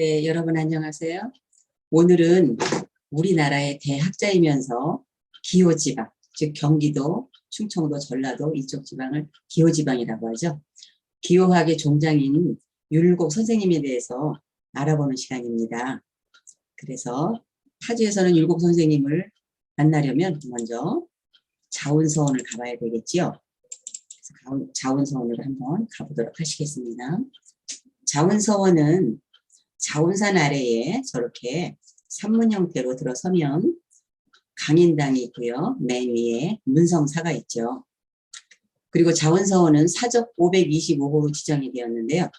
네, 여러분 안녕하세요. 오늘은 우리나라의 대학자이면서 기호지방, 즉 경기도, 충청도, 전라도 이쪽 지방을 기호지방이라고 하죠. 기호학의 종장인 율곡 선생님에 대해서 알아보는 시간입니다. 그래서 타지에서는 율곡 선생님을 만나려면 먼저 자운서원을 가봐야 되겠지요. 그래서 자운서원을 한번 가보도록 하시겠습니다. 자운서원은 자운산 아래에 저렇게 산문 형태로 들어서면 강인당이 있고요. 맨 위에 문성사가 있죠. 그리고 자운서원은 사적 525호로 지정이 되었는데요.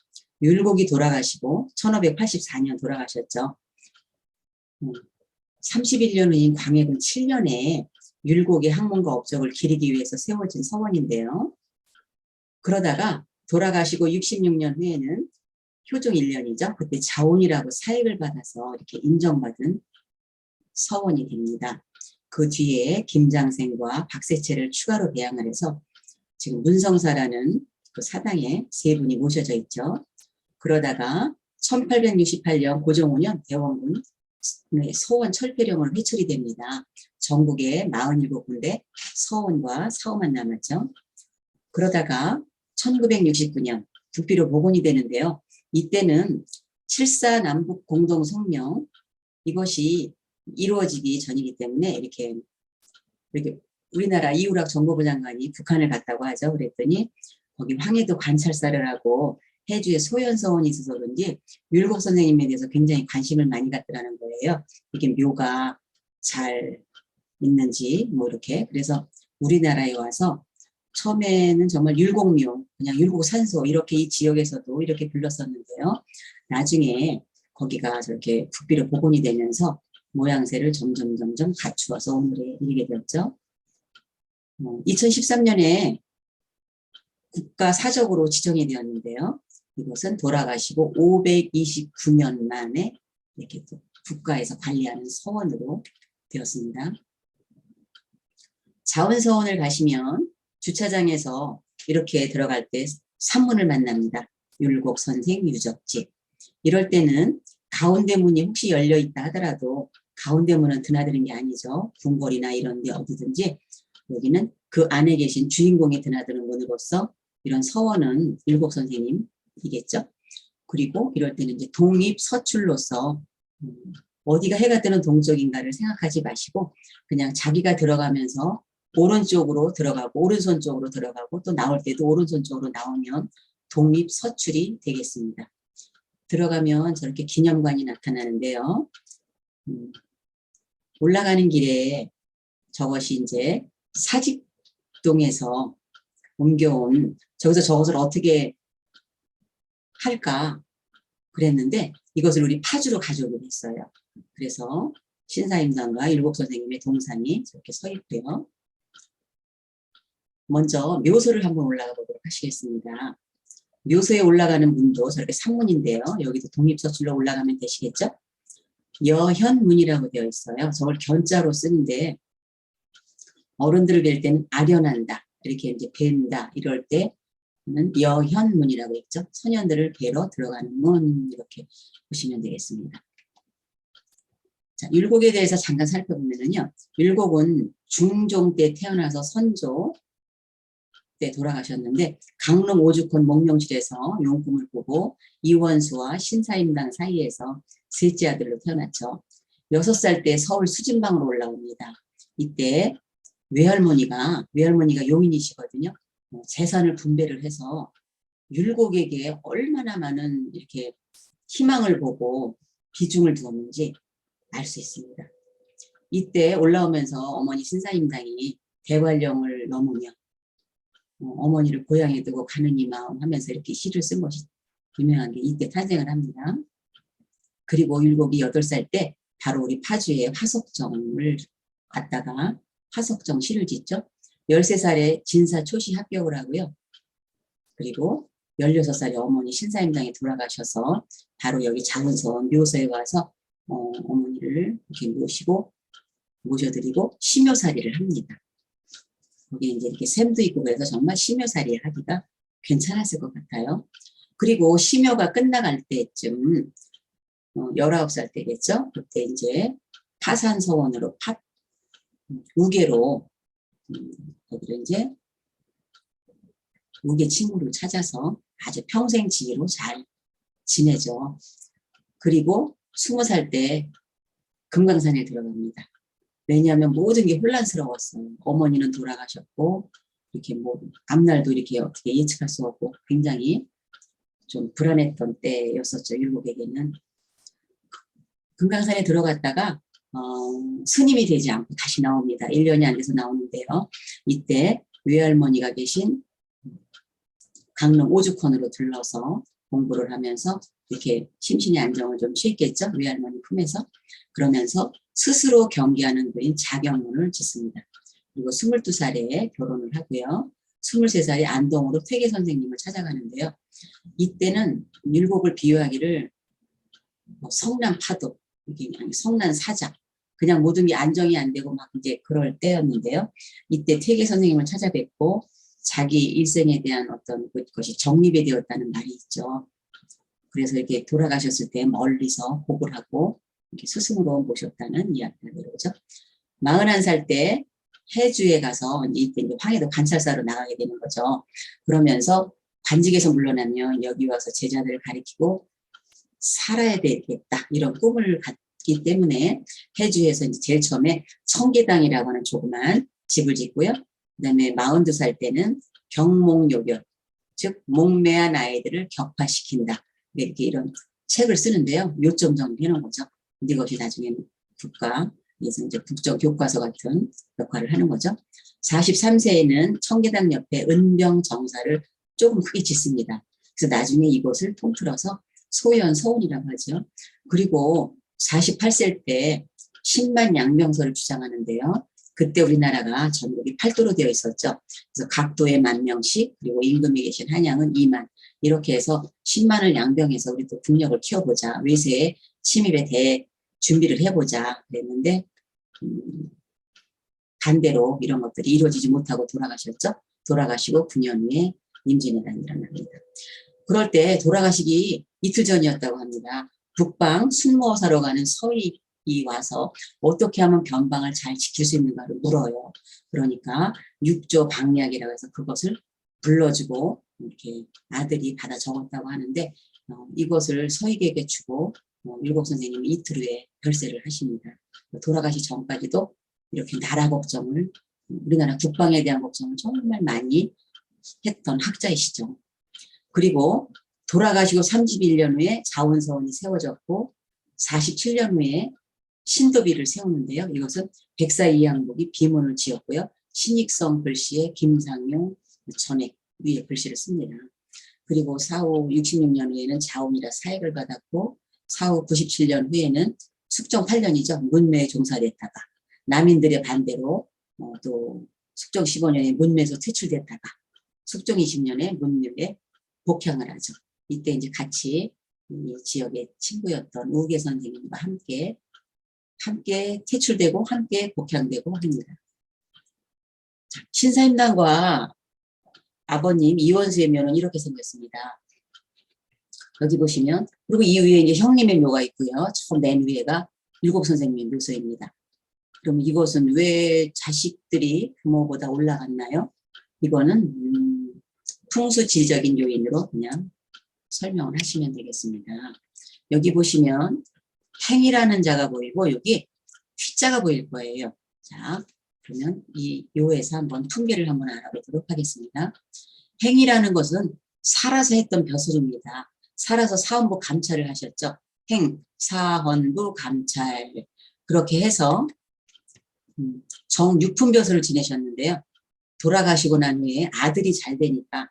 율곡이 돌아가시고 1584년 돌아가셨죠. 31년 후인 광해군 7년에 율곡의 학문과 업적을 기리기 위해서 세워진 서원인데요. 그러다가 돌아가시고 66년 후에는 효종 1년이죠. 그때 자운이라고 사액을 받아서 이렇게 인정받은 서원이 됩니다. 그 뒤에 김장생과 박세채를 추가로 배양을 해서 지금 문성사라는 그 사당에 세 분이 모셔져 있죠. 그러다가 1868년 고종 5년 대원군 서원 철폐령으로 회출이 됩니다. 전국에 47군데 서원과 사원만 남았죠. 그러다가 1969년 국비로 복원이 되는데요. 이때는 7사 남북 공동 성명 이것이 이루어지기 전이기 때문에 이렇게 우리나라 이우락 정보부 장관이 북한을 갔다고 하죠. 그랬더니 거기 황해도 관찰사를 하고 해주에 소현서원이 있어서 그런지 율곡 선생님에 대해서 굉장히 관심을 많이 갖더라는 거예요. 이게 묘가 잘 있는지 뭐 이렇게. 그래서 우리나라에 와서 처음에는 정말 율곡묘, 그냥 율곡산소 이렇게 이 지역에서도 이렇게 불렀었는데요. 나중에 거기가 저렇게 국비로 복원이 되면서 모양새를 점점 갖추어서 오늘에 이르게 되었죠. 2013년에 국가사적으로 지정이 되었는데요. 이것은 돌아가시고 529년 만에 이렇게 또 국가에서 관리하는 서원으로 되었습니다. 자운서원을 가시면 주차장에서 이렇게 들어갈 때 산문을 만납니다. 율곡 선생 유적지. 이럴 때는 가운데 문이 혹시 열려 있다 하더라도 가운데 문은 드나드는 게 아니죠. 궁궐이나 이런 데 어디든지 여기는 그 안에 계신 주인공이 드나드는 문으로서 이런 서원은 율곡 선생님이겠죠. 그리고 이럴 때는 이제 독립 서출로서 어디가 해가 뜨는 동쪽인가를 생각하지 마시고 그냥 자기가 들어가면서 오른쪽으로 들어가고 오른손 쪽으로 들어가고 또 나올 때도 오른손 쪽으로 나오면 독립 서출이 되겠습니다. 들어가면 저렇게 기념관이 나타나는데요. 올라가는 길에 저것이 이제 사직동에서 옮겨온 저기서 저것을 어떻게 할까 그랬는데 이것을 우리 파주로 가져오게 됐어요. 그래서 신사임당과 율곡 선생님의 동상이 저렇게 서 있고요. 먼저 묘소를 한번 올라가 보도록 하시겠습니다. 묘소에 올라가는 문도 저렇게 상문인데요. 여기도 독립서출로 올라가면 되시겠죠? 여현문이라고 되어 있어요. 저걸 견자로 쓰는데 어른들을 뵐 때는 아련한다. 이렇게 이제 뵌다. 이럴 때는 여현문이라고 했죠. 소년들을 뵈러 들어가는 문 이렇게 보시면 되겠습니다. 자, 율곡에 대해서 잠깐 살펴보면요. 율곡은 중종 때 태어나서 선조 때 돌아가셨는데 강릉 오죽헌 목룡실에서 용궁을 보고 이원수와 신사임당 사이에서 셋째 아들로 태어났죠. 6살 때 서울 수진방으로 올라옵니다. 이때 외할머니가 용인이시거든요. 재산을 분배를 해서 율곡에게 얼마나 많은 이렇게 희망을 보고 비중을 두었는지 알 수 있습니다. 이때 올라오면서 어머니 신사임당이 대관령을 넘으며 어머니를 고향에 두고 가는 이 마음 하면서 이렇게 시를 쓴 것이 유명한 게 이때 탄생을 합니다. 그리고 율곡이 8살 때 바로 우리 파주의 화석정을 갔다가 화석정 시를 짓죠. 13살에 진사 초시 합격을 하고요. 그리고 16살에 어머니 신사임당에 돌아가셔서 바로 여기 자운서원 묘소에 와서 어머니를 이렇게 모셔드리고 심요살이를 합니다. 거기에 이제 이렇게 샘도 있고 그래서 정말 심요살이 하기가 괜찮았을 것 같아요. 그리고 심요가 끝나갈 때쯤 19살 때겠죠. 그때 이제 파산서원으로 우계로 거기를 이제 우계 친구를 찾아서 아주 평생 지기로 잘 지내죠. 그리고 20살 때 금강산에 들어갑니다. 왜냐하면 모든 게 혼란스러웠어요. 어머니는 돌아가셨고 이렇게 뭐 앞날도 이렇게 어떻게 예측할 수 없고 굉장히 좀 불안했던 때였었죠. 일곱에게는. 금강산에 들어갔다가 스님이 되지 않고 다시 나옵니다. 1년이 안 돼서 나오는데요. 이때 외할머니가 계신 강릉 오죽헌으로 들러서 공부를 하면서 이렇게 심신의 안정을 좀 취했겠죠. 외할머니 품에서. 그러면서 스스로 경기하는 그인 자경문을 짓습니다. 그리고 22살에 결혼을 하고요. 23살에 안동으로 퇴계 선생님을 찾아가는데요. 이때는 율곡을 비유하기를 성난 파도, 성난 사자, 그냥 모든 게 안정이 안 되고 막 이제 그럴 때였는데요. 이때 퇴계 선생님을 찾아뵙고 자기 일생에 대한 어떤 것이 정립이 되었다는 말이 있죠. 그래서 이렇게 돌아가셨을 때 멀리서 복을 하고 이렇게 스승으로 모셨다는 이야기가 들어오죠. 41살 때 해주에 가서 이때 이제 황해도 관찰사로 나가게 되는 거죠. 그러면서 관직에서 물러나면 여기 와서 제자들을 가리키고 살아야 되겠다 이런 꿈을 갖기 때문에 해주에서 이제 제일 처음에 청계당이라고 하는 조그만 집을 짓고요. 그다음에 42살 때는 경몽요견, 즉 목매한 아이들을 격파시킨다. 이렇게 이런 책을 쓰는데요. 요점 정리해 놓은 거죠. 근데 이것이 나중에는 국가에서 이제 국정 교과서 같은 역할을 하는 거죠. 43세에는 청계당 옆에 은병 정사를 조금 크게 짓습니다. 그래서 나중에 이곳을 통틀어서 소연서원이라고 하죠. 그리고 48세 때 10만 양명서를 주장하는데요. 그때 우리나라가 전국이 8도로 되어 있었죠. 그래서 각 도에 10,000명씩, 그리고 임금이 계신 한양은 2만, 이렇게 해서 10만을 양병해서 우리 또 국력을 키워보자. 외세의 침입에 대해 준비를 해보자 그랬는데 반대로 이런 것들이 이루어지지 못하고 돌아가셨죠. 돌아가시고 9년 후에 임진왜란이 일어납니다. 그럴 때 돌아가시기 이틀 전이었다고 합니다. 북방 순모사로 가는 서익이 와서 어떻게 하면 변방을 잘 지킬 수 있는가를 물어요. 그러니까 육조 방략이라고 해서 그것을 불러주고 이렇게 아들이 받아 적었다고 하는데 이것을 서익에게 주고 율곡 선생님이 이틀 후에 별세를 하십니다. 돌아가시 전까지도 이렇게 나라 걱정을, 우리나라 국방에 대한 걱정을 정말 많이 했던 학자이시죠. 그리고 돌아가시고 31년 후에 자원서원이 세워졌고 47년 후에 신도비를 세우는데요. 이것은 백사 이항복이 비문을 지었고요. 신익성 글씨에 김상용 전액 위에 글씨를 씁니다. 그리고 사후 66년 후에는 자원이라 사액을 받았고 사후 97년 후에는 숙종 8년이죠. 문매에 종사됐다가 남인들의 반대로 또 숙종 15년에 문매에서 퇴출됐다가 숙종 20년에 문묘에 복향을 하죠. 이때 이제 같이 이 지역의 친구였던 우계 선생님과 함께 퇴출되고 함께 복향되고 합니다. 신사임당과 아버님 이원수의 묘는 이렇게 생겼습니다. 여기 보시면, 그리고 이후에 이제 형님의 묘가 있고요. 처음 맨 위에가 율곡 선생님의 묘소입니다. 그럼 이것은 왜 자식들이 부모보다 올라갔나요? 이거는 풍수지리적인 요인으로 그냥 설명을 하시면 되겠습니다. 여기 보시면 행이라는 자가 보이고 여기 휘자가 보일 거예요. 자, 그러면 이 요에서 한번 통계를 한번 알아보도록 하겠습니다. 행이라는 것은 살아서 했던 벼슬입니다. 살아서 사헌부 감찰을 하셨죠. 행, 사헌부 감찰, 그렇게 해서 정육품벼슬을 지내셨는데요. 돌아가시고 난 후에 아들이 잘 되니까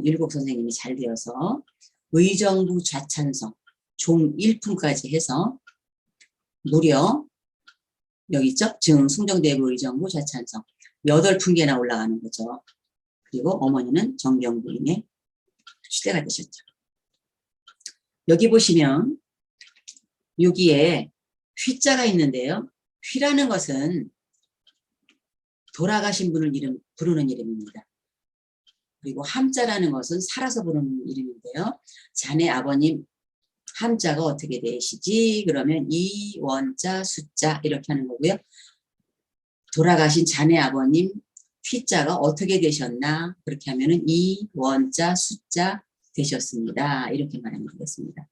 율곡 선생님이 잘 되어서 의정부 좌찬성 종 1품까지 해서 무려 여기 있죠? 증 숭정대부 의정부 좌찬성 8품계나 올라가는 거죠. 그리고 어머니는 정경부인의 시대가 되셨죠. 여기 보시면 여기에 휘자가 있는데요. 휘라는 것은 돌아가신 분을 부르는 이름입니다. 그리고 함자라는 것은 살아서 부르는 이름인데요. 자네 아버님 함자가 어떻게 되시지? 그러면 이 원자 숫자 이렇게 하는 거고요. 돌아가신 자네 아버님 휘자가 어떻게 되셨나? 그렇게 하면은 이 원자 숫자 되셨습니다. 이렇게 말하면 되겠습니다.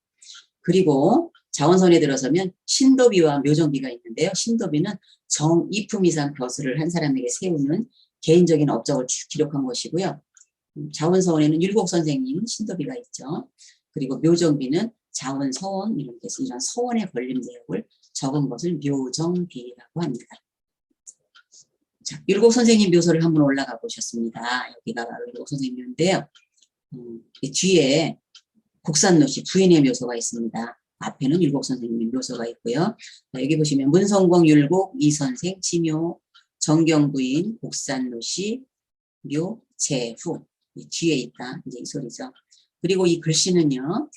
그리고 자원선에 들어서면 신도비와 묘정비가 있는데요. 신도비는 정이품 이상 벼슬을 한 사람에게 세우는 개인적인 업적을 기록한 것이고요. 자원서원에는 율곡 선생님 신도비가 있죠. 그리고 묘정비는 자원서원 이런 서원에 걸린 내용을 적은 것을 묘정비라고 합니다. 자, 율곡 선생님 묘소를 한번 올라가 보셨습니다. 여기가 율곡 선생님인데요. 뒤에 국산노씨 부인의 묘소가 있습니다. 앞에는 율곡 선생님 묘소가 있고요. 여기 보시면 문성공 율곡 이선생 지묘 정경부인 국산노씨 묘 제후 뒤에 있다 이제 이 소리죠. 그리고 이 글씨는요.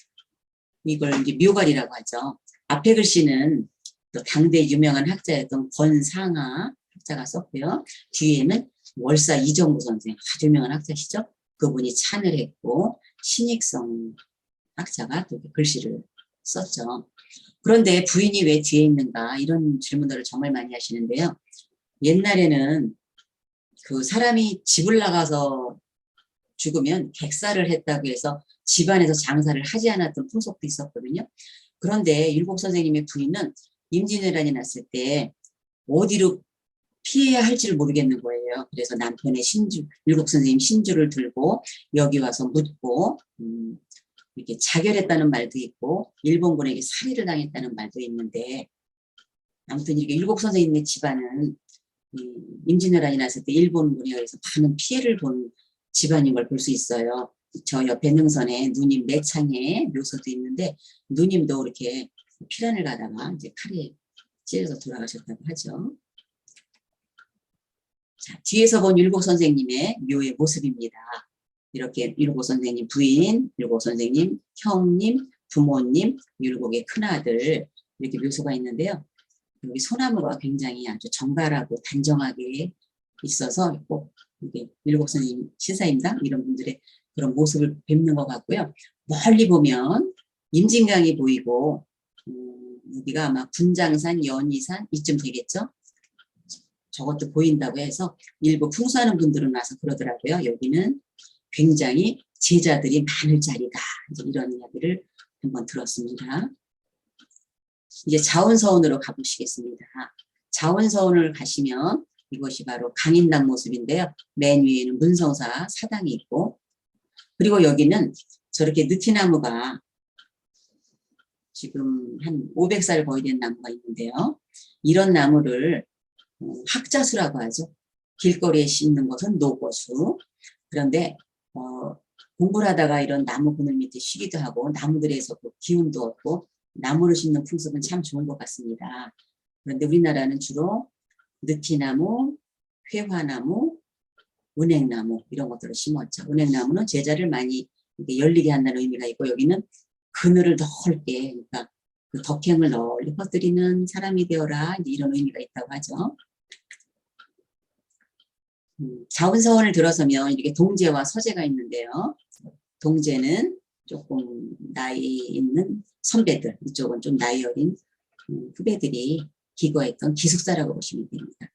이걸 이제 묘갈이라고 하죠. 앞에 글씨는 또 당대 유명한 학자였던 권상아 학자가 썼고요. 뒤에는 월사 이정구 선생 아주 유명한 학자시죠. 그분이 찬을 했고 신익성 학자가 또 글씨를 썼죠. 그런데 부인이 왜 뒤에 있는가 이런 질문들을 정말 많이 하시는데요. 옛날에는 그 사람이 집을 나가서 죽으면 객사를 했다고 해서 집안에서 장사를 하지 않았던 풍속도 있었거든요. 그런데 율곡 선생님의 부인은 임진왜란이 났을 때 어디로 피해야 할지를 모르겠는 거예요. 그래서 남편의 율곡 선생님 신주를 들고 여기 와서 묻고 이렇게 자결했다는 말도 있고 일본군에게 살해를 당했다는 말도 있는데 아무튼 이렇게 율곡 선생님의 집안은 임진왜란이 났을 때 일본군에 의해서 많은 피해를 본 집안인 걸 볼 수 있어요. 저 옆에 능선에 누님 내창에 묘소도 있는데 누님도 이렇게 피란을 가다가 이제 칼에 찔려서 돌아가셨다고 하죠. 자, 뒤에서 본 율곡 선생님의 묘의 모습입니다. 이렇게 율곡 선생님 부인, 율곡 선생님 형님, 부모님, 율곡의 큰아들 이렇게 묘소가 있는데요. 여기 소나무가 굉장히 아주 정갈하고 단정하게 있어서 꼭 이게 율곡 선생님 신사임당 이런 분들의 그런 모습을 뵙는 것 같고요. 멀리 보면 임진강이 보이고 여기가 아마 군장산, 연희산 이쯤 되겠죠. 저것도 보인다고 해서 일부 풍수하는 분들은 와서 그러더라고요. 여기는 굉장히 제자들이 많을 자리다. 이런 이야기를 한번 들었습니다. 이제 자원서원으로 가보시겠습니다. 자원서원을 가시면 이것이 바로 강인당 모습인데요. 맨 위에는 문성사 사당이 있고 그리고 여기는 저렇게 느티나무가 지금 한 500살 거의 된 나무가 있는데요. 이런 나무를 학자수라고 하죠. 길거리에 심는 것은 노고수. 그런데 공부를 하다가 이런 나무 그늘 밑에 쉬기도 하고 나무들에서 기운도 얻고 나무를 심는 풍습은 참 좋은 것 같습니다. 그런데 우리나라는 주로 느티나무, 회화나무, 은행나무 이런 것들을 심었죠. 은행나무는 제자를 많이 열리게 한다는 의미가 있고 여기는 그늘을 넓게 그러니까 그 덕행을 널리 퍼뜨리는 사람이 되어라 이런 의미가 있다고 하죠. 자원서원을 들어서면 이렇게 동제와 서제가 있는데요. 동제는 조금 나이 있는 선배들, 이쪽은 좀 나이 어린 후배들이 기거했던 기숙사라고 보시면 됩니다.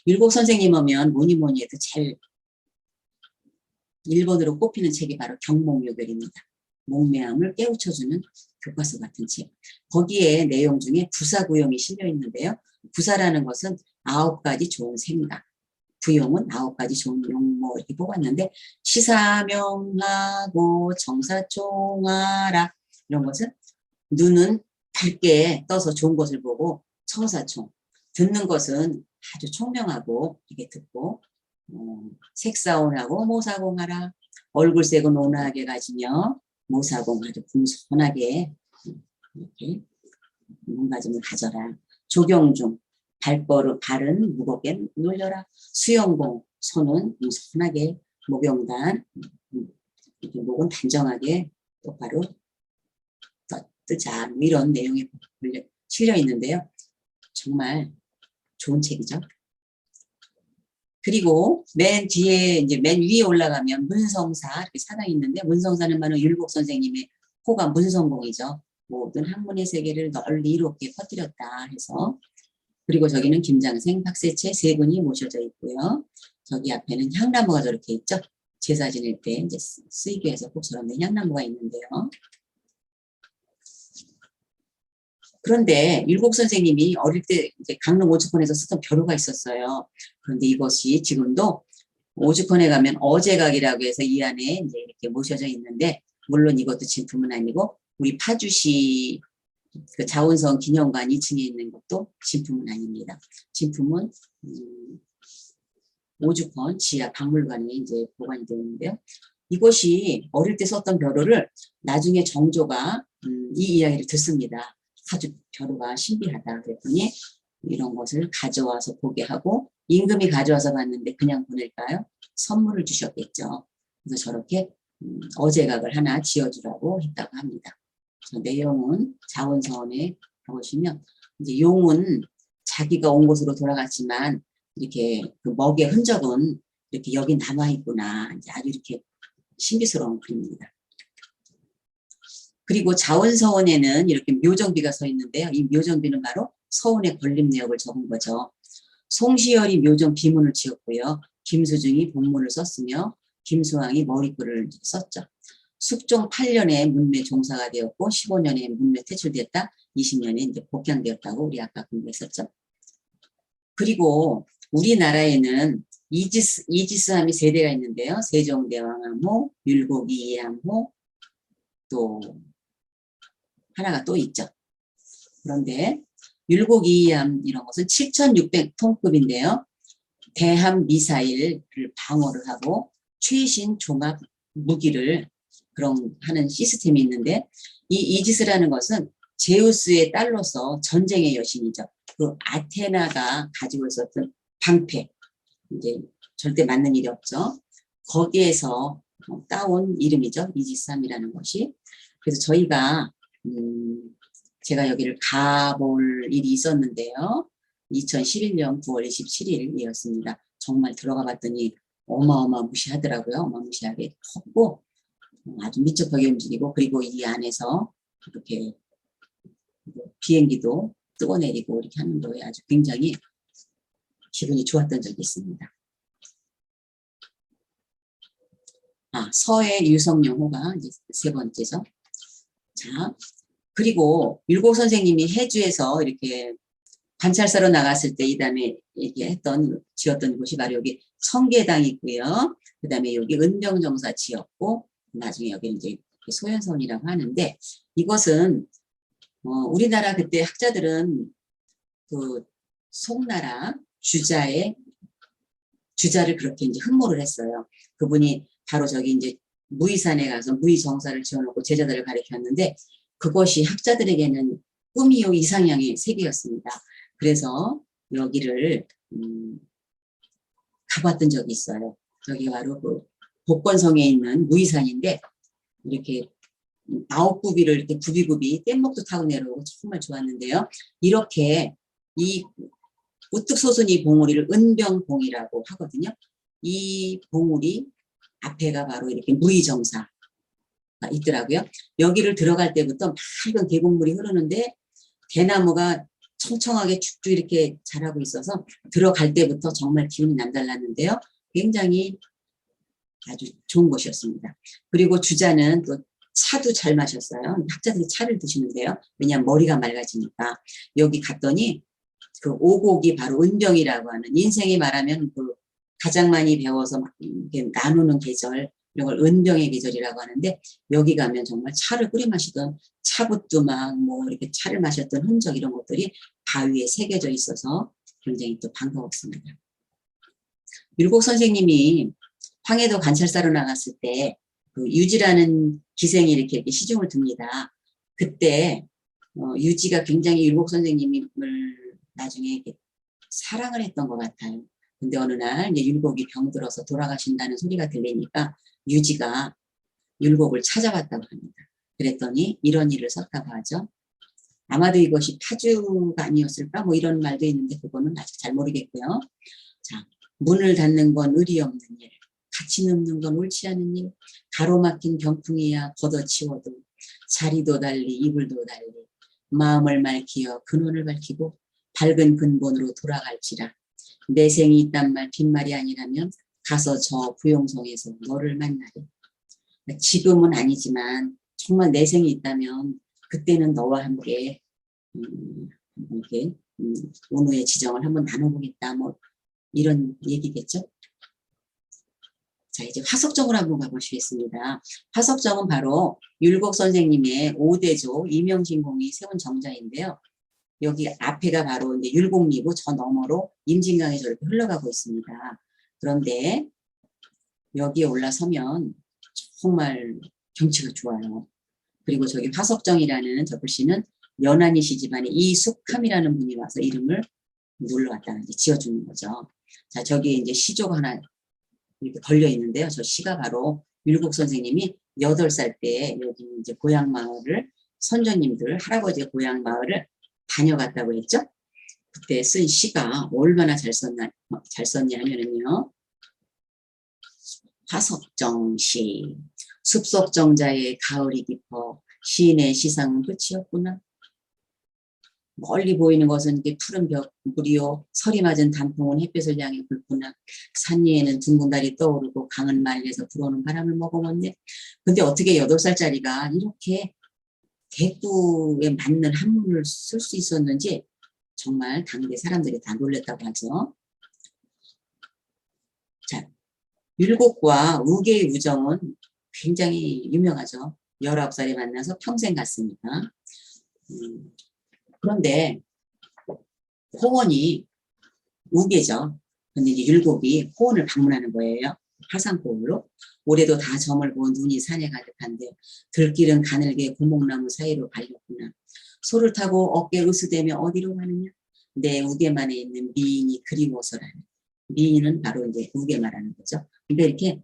율곡 선생님 오면 뭐니 뭐니 해도 제일 일본으로 꼽히는 책이 바로 경몽요결입니다. 목매함을 깨우쳐주는 교과서 같은 책. 거기에 내용 중에 부사구용이 실려 있는데요. 부사라는 것은 9가지 좋은 생각. 구용은 9가지 좋은 용모 이렇게 뽑았는데 시사명하고 정사총하라 이런 것은 눈은 밝게 떠서 좋은 것을 보고 청사총 듣는 것은 아주 총명하고 이게 듣고 색사온하고 모사공하라 얼굴색은 온화하게 가지며 모사공 아주 분손하게 이렇게 몸가짐을 가져라 조경중 발버릇 발은 무겁게 놀려라 수영공 손은 손하게 목욕단 목은 단정하게 똑바로 뜨자 이런 내용이 실려 있는데요. 정말 좋은 책이죠. 그리고 맨 뒤에 이제 맨 위에 올라가면 문성사 이렇게 사당이 있는데 문성사는 바로 율곡 선생님의 호가 문성공이죠. 모든 학문의 세계를 널리 이롭게 퍼뜨렸다 해서 그리고 저기는 김장생, 박세채 세 분이 모셔져 있고요. 저기 앞에는 향나무가 저렇게 있죠. 제사 지낼 때 이제 쓰이기 위해서 꼭 저런 향나무가 있는데요. 그런데 율곡 선생님이 어릴 때 이제 강릉 오죽헌에서 쓰던 벼루가 있었어요. 그런데 이것이 지금도 오죽헌에 가면 어제각이라고 해서 이 안에 이제 이렇게 모셔져 있는데 물론 이것도 진품은 아니고 우리 파주시 그 자원성 기념관 2층에 있는 것도 진품은 아닙니다. 진품은 오죽헌 지하 박물관에 이제 보관이 되어 있는데요. 이것이 어릴 때 썼던 벼루를 나중에 정조가 이 이야기를 듣습니다. 아주 벼루가 신비하다 그랬더니 이런 것을 가져와서 보게 하고 임금이 가져와서 봤는데 그냥 보낼까요? 선물을 주셨겠죠. 그래서 저렇게 어제각을 하나 지어주라고 했다고 합니다. 내용은 자원서원에 가보시면 이제 용은 자기가 온 곳으로 돌아갔지만 이렇게 그 먹의 흔적은 이렇게 여기 남아 있구나. 이제 아주 이렇게 신비스러운 그림입니다. 그리고 자원서원에는 이렇게 묘정비가 서 있는데요. 이 묘정비는 바로 서원의 건립 내역을 적은 거죠. 송시열이 묘정 비문을 지었고요. 김수중이 본문을 썼으며 김수왕이 머리글을 썼죠. 숙종 8년에 문매 종사가 되었고 15년에 문매 퇴출됐다. 20년에 이제 복양되었다고 우리 아까 공부했었죠. 그리고 우리나라에는 이지스함이 세 대가 있는데요. 세종대왕암호, 율곡 이암호, 또 하나가 또 있죠. 그런데 율곡 이암 이런 것은 7,600톤급인데요. 대함 미사일을 방어를 하고 최신 종합 무기를 그런 하는 시스템이 있는데 이 이지스라는 것은 제우스의 딸로서 전쟁의 여신이죠. 그 아테나가 가지고 있었던 방패 이제 절대 맞는 일이 없죠. 거기에서 따온 이름이죠. 이지스함이라는 것이. 그래서 저희가 제가 여기를 가볼 일이 있었는데요. 2011년 9월 27일이었습니다. 정말 들어가 봤더니 어마어마무시하더라고요. 어마무시하게 컸고 아주 미적하게 움직이고 그리고 이 안에서 이렇게 비행기도 뜨고 내리고 이렇게 하는 거에 아주 굉장히 기분이 좋았던 적이 있습니다. 서해 유성룡호가 이제 세 번째죠. 자, 그리고 율곡 선생님이 해주에서 이렇게 관찰사로 나갔을 때 이 다음에 얘기했던 지었던 곳이 바로 여기 성계당 있고요. 그 다음에 여기 은병정사 지었고 나중에 여기 이제 소현선이라고 하는데 이것은 우리나라 그때 학자들은 그 송나라 주자를 그렇게 이제 흠모를 했어요. 그분이 바로 저기 이제 무의산에 가서 무의정사를 지어놓고 제자들을 가르쳤는데 그것이 학자들에게는 꿈이요 이상향의 세계였습니다. 그래서 여기를 가봤던 적이 있어요. 여기가 바로 그 복권성에 있는 무의산인데 이렇게 아홉구비를 이렇게 구비구비 뗏목도 타고 내려오고 정말 좋았는데요. 이렇게 이 우뚝 솟은 이 봉우리를 은병봉이라고 하거든요. 이 봉우리 앞에가 바로 이렇게 무의정사가 있더라고요. 여기를 들어갈 때부터 맑은 계곡물이 흐르는데 대나무가 청청하게 쭉쭉 이렇게 자라고 있어서 들어갈 때부터 정말 기운이 남달랐는데요. 굉장히 아주 좋은 곳이었습니다. 그리고 주자는 또 차도 잘 마셨어요. 학자들이 차를 드시는데요. 왜냐하면 머리가 맑아지니까. 여기 갔더니 그 오곡이 바로 은병이라고 하는 인생이 말하면 그 가장 많이 배워서 이렇게 나누는 계절 이런 걸 은병의 계절이라고 하는데 여기 가면 정말 차를 끓여 마시던 차붓도 막 뭐 이렇게 차를 마셨던 흔적 이런 것들이 바위에 새겨져 있어서 굉장히 또 반가웠습니다. 율곡 선생님이 황해도 관찰사로 나갔을 때 그 유지라는 기생이 이렇게 시중을 듭니다. 그때 유지가 굉장히 율곡 선생님을 나중에 사랑을 했던 것 같아요. 근데 어느 날 이제 율곡이 병들어서 돌아가신다는 소리가 들리니까 유지가 율곡을 찾아봤다고 합니다. 그랬더니 이런 일을 썼다고 하죠. 아마도 이것이 파주가 아니었을까 뭐 이런 말도 있는데 그거는 아직 잘 모르겠고요. 자, 문을 닫는 건 의리 없는 일, 같이 눕는 건 옳지 않은 일, 가로막힌 병풍이야 걷어치워도 자리도 달리 이불도 달리 마음을 맑히어 근원을 밝히고 밝은 근본으로 돌아갈지라. 내생이 있단 말 빈말이 아니라면 가서 저 부용성에서 너를 만나리. 지금은 아니지만 정말 내생이 있다면 그때는 너와 함께 이렇게 운우의 지정을 한번 나눠보겠다. 뭐 이런 얘기겠죠. 자, 이제 화석정으로 한번 가보시겠습니다. 화석정은 바로 율곡 선생님의 5대조 이명신공이 세운 정자인데요. 여기 앞에가 바로 이제 율곡리고 저 너머로 임진강이 저렇게 흘러가고 있습니다. 그런데 여기에 올라서면 정말 경치가 좋아요. 그리고 저기 화석정이라는 저 글씨는 연안이 시 집안의 이숙함이라는 분이 와서 이름을 눌러왔다 이제 지어주는 거죠. 자, 저기에 이제 시조가 하나 이렇게 걸려 있는데요. 저 시가 바로 율곡 선생님이 8살 때 여기 이제 고향 마을을 선조님들 할아버지의 고향 마을을 다녀갔다고 했죠. 그때 쓴 시가 얼마나 잘 썼냐면요. 화석정시 숲속정자의 가을이 깊어 시인의 시상은 끝이 없구나. 멀리 보이는 것은 이게 푸른 벽물이요 설이 맞은 단풍은 햇볕을 향해 붉구나. 산 위에는 둥근 달이 떠오르고 강은 말려서 불어오는 바람을 머금었네. 근데 어떻게 8살짜리가 이렇게 대꾸에 맞는 한문을 쓸 수 있었는지 정말 당대 사람들이 다 놀랬다고 하죠. 자, 율곡과 우계의 우정은 굉장히 유명하죠. 19살에 만나서 평생 갔으니까. 그런데 호원이 우계죠. 근데 이제 율곡이 호원을 방문하는 거예요. 화산고을로. 올해도 다 점을 본 눈이 산에 가득한데 들길은 가늘게 고목나무 사이로 갈렸구나. 소를 타고 어깨 으스대며 어디로 가느냐. 내 우계만에 있는 미인이 그리워서라는. 미인은 바로 이제 우계 말하는 거죠. 그러니까 이렇게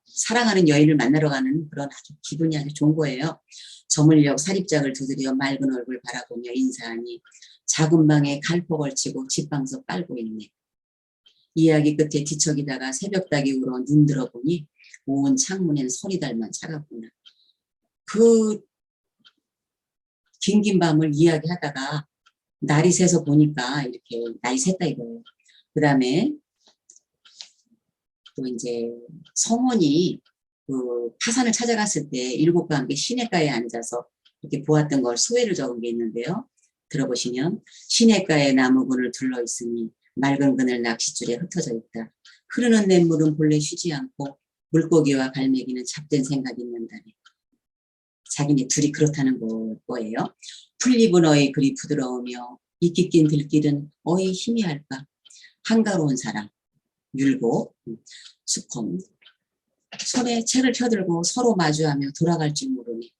사랑하는 여인을 만나러 가는 그런 아주 기분이 아주 좋은 거예요. 저물녘 사립장을 두드려 맑은 얼굴 바라보며 인사하니 작은 방에 갈포 걸치고 집방석 깔고 있네. 이야기 끝에 뒤척이다가 새벽닭이 울어 눈 들어보니 온 창문엔 서리달만 차갑구나. 그 긴긴 밤을 이야기하다가 날이 새서 보니까 이렇게 날이 샜다 이거예요. 그 다음에 또 이제 성원이 그 파산을 찾아갔을 때 일곱과 함께 시냇가에 앉아서 이렇게 보았던 걸 소회를 적은 게 있는데요. 들어보시면 시냇가에 나무근을 둘러있으니 맑은 그늘 낚싯줄에 흩어져 있다. 흐르는 냇물은 본래 쉬지 않고 물고기와 갈매기는 잡된 생각이 있는다네. 자기네 둘이 그렇다는 거예요. 풀잎은 어이 그리 부드러우며 이끼 낀 들길은 어이 희미할까. 한가로운 사람 율곡 수컴 손에 책을 펴들고 서로 마주하며 돌아갈 줄 모르니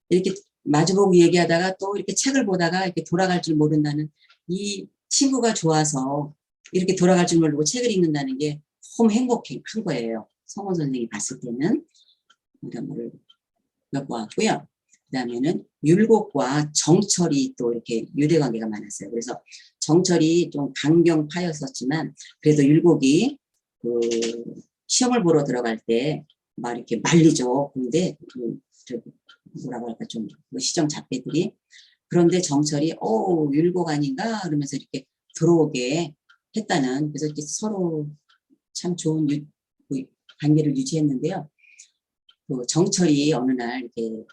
이렇게 마주보고 얘기하다가 또 이렇게 책을 보다가 이렇게 돌아갈 줄 모른다는 이 친구가 좋아서 이렇게 돌아갈 줄 모르고 책을 읽는다는 게 너무 행복한 거예요. 성원 선생님이 봤을 때는 이런 거를 엿보았고요. 그 다음에는 율곡과 정철이 또 이렇게 유대관계가 많았어요. 그래서 정철이 좀 강경파였었지만 그래도 율곡이 그 시험을 보러 들어갈 때 막 이렇게 말리죠. 근데 뭐라고 할까 좀 시정 잡배들이 그런데 정철이 율곡 아닌가 그러면서 이렇게 들어오게 했다는 그래서 이렇게 서로 참 좋은 그 관계를 유지했는데요. 그 정철이 어느 날 이렇게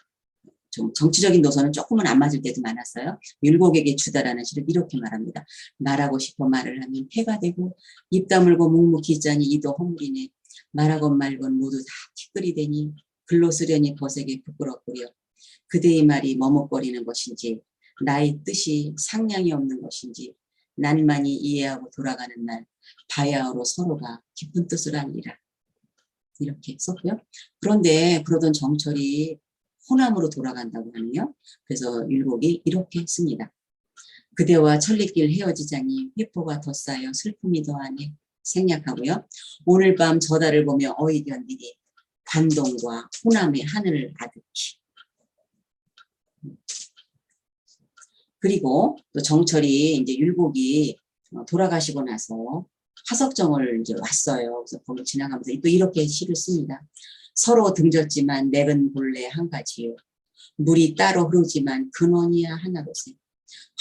좀 정치적인 노선은 조금은 안 맞을 때도 많았어요. 율곡에게 주다라는 시를 이렇게 말합니다. 말하고 싶어 말을 하면 폐가 되고 입 다물고 묵묵히 있자니 이도 허물이네. 말하건 말건 모두 다 티끌이 되니 글로 쓰려니 거세게 부끄럽구려. 그대의 말이 머뭇거리는 것인지 나의 뜻이 상냥이 없는 것인지 난만이 이해하고 돌아가는 날 바야흐로 서로가 깊은 뜻을 알리라. 이렇게 썼고요. 그런데 그러던 정철이 호남으로 돌아간다고 하네요. 그래서 율곡이 이렇게 씁니다. 그대와 천리길 헤어지자니 회포가 더 쌓여 슬픔이 더하네. 생략하고요. 오늘 밤 저 달을 보며 어이 견디니 관동과 호남의 하늘을 아득히. 그리고 또 정철이 이제 율곡이 돌아가시고 나서 화석정을 이제 왔어요. 그래서 거기 지나가면서 또 이렇게 시를 씁니다. 서로 등졌지만 맥은 본래 한 가지요. 물이 따로 흐르지만 근원이야 하나로세.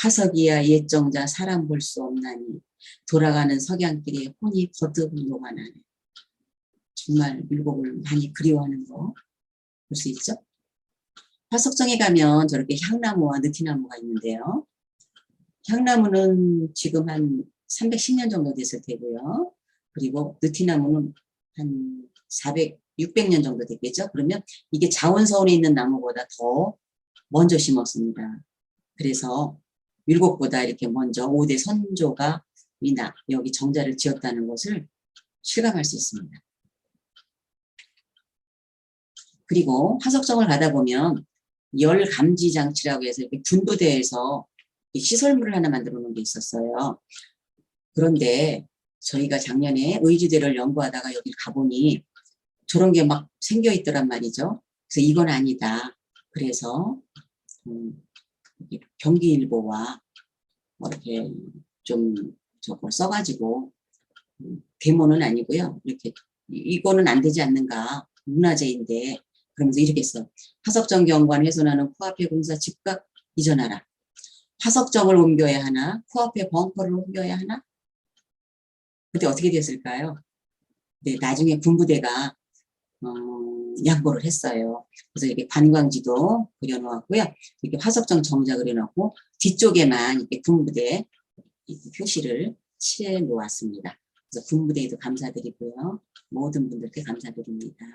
화석이야 옛정자 사람 볼 수 없나니 돌아가는 석양길에 혼이 거듭 녹아나네. 정말 율곡을 많이 그리워하는 거 볼 수 있죠. 화석정에 가면 저렇게 향나무와 느티나무가 있는데요. 향나무는 지금 한 310년 정도 됐을 테고요. 그리고 느티나무는 한 400, 600년 정도 됐겠죠. 그러면 이게 자원서원에 있는 나무보다 더 먼저 심었습니다. 그래서 율곡보다 이렇게 먼저 5대 선조가 여기 정자를 지었다는 것을 실감할 수 있습니다. 그리고 화석정을 가다 보면 열감지장치라고 해서 이렇게 군부대에서 시설물을 하나 만들어 놓은 게 있었어요. 그런데 저희가 작년에 의지대를 연구하다가 여기 가보니 저런 게 막 생겨 있더란 말이죠. 그래서 이건 아니다. 그래서 경기일보와 이렇게 좀 저걸 써가지고 데모는 아니고요. 이렇게 이거는 안 되지 않는가. 문화재인데 그러면서 이렇게 써. 화석정 경관 훼손하는 코앞에 공사 즉각 이전하라. 화석정을 옮겨야 하나? 코앞에 벙커를 옮겨야 하나? 그때 어떻게 됐을까요? 네, 나중에 군부대가 양보를 했어요. 그래서 이렇게 관광지도 그려놓았고요. 이렇게 화석정 정자 그려놓고 뒤쪽에만 이렇게 군부대 표시를 칠해 놓았습니다. 그래서 군부대에도 감사드리고요. 모든 분들께 감사드립니다.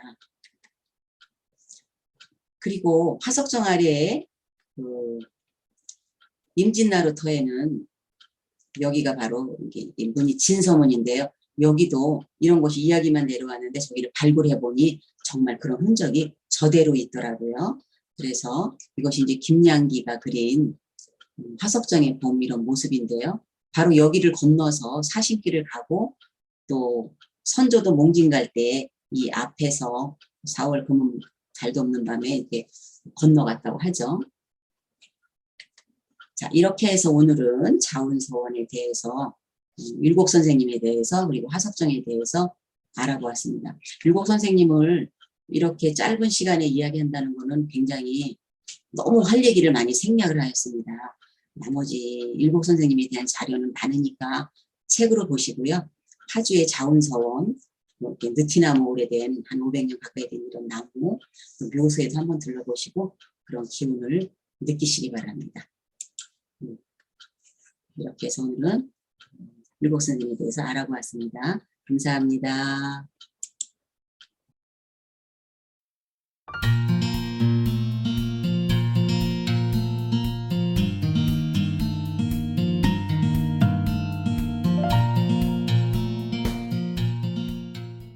그리고 화석정 아래에 임진나루터에는 여기가 바로 이게 문이 진서문인데요. 여기도 이런 것이 이야기만 내려왔는데 저기를 발굴해 보니 정말 그런 흔적이 저대로 있더라고요. 그래서 이것이 이제 김양기가 그린 화석정의 봄 이런 모습인데요. 바로 여기를 건너서 사신길을 가고 또 선조도 몽진 갈 때 이 앞에서 4월 금은 달도 없는 밤에 이렇게 건너갔다고 하죠. 자, 이렇게 해서 오늘은 자운서원에 대해서 율곡 선생님에 대해서 그리고 화석정에 대해서 알아보았습니다. 율곡 선생님을 이렇게 짧은 시간에 이야기한다는 것은 굉장히 너무 할 얘기를 많이 생략을 하였습니다. 나머지 율곡 선생님에 대한 자료는 많으니까 책으로 보시고요. 파주의 자운서원, 이렇게 느티나무 오래된 한 500년 가까이 된 이런 나무 묘소에도 한번 들러보시고 그런 기운을 느끼시기 바랍니다. 이렇게 해서 오늘은 율곡 선생님에 대해서 알아보았습니다. 감사합니다.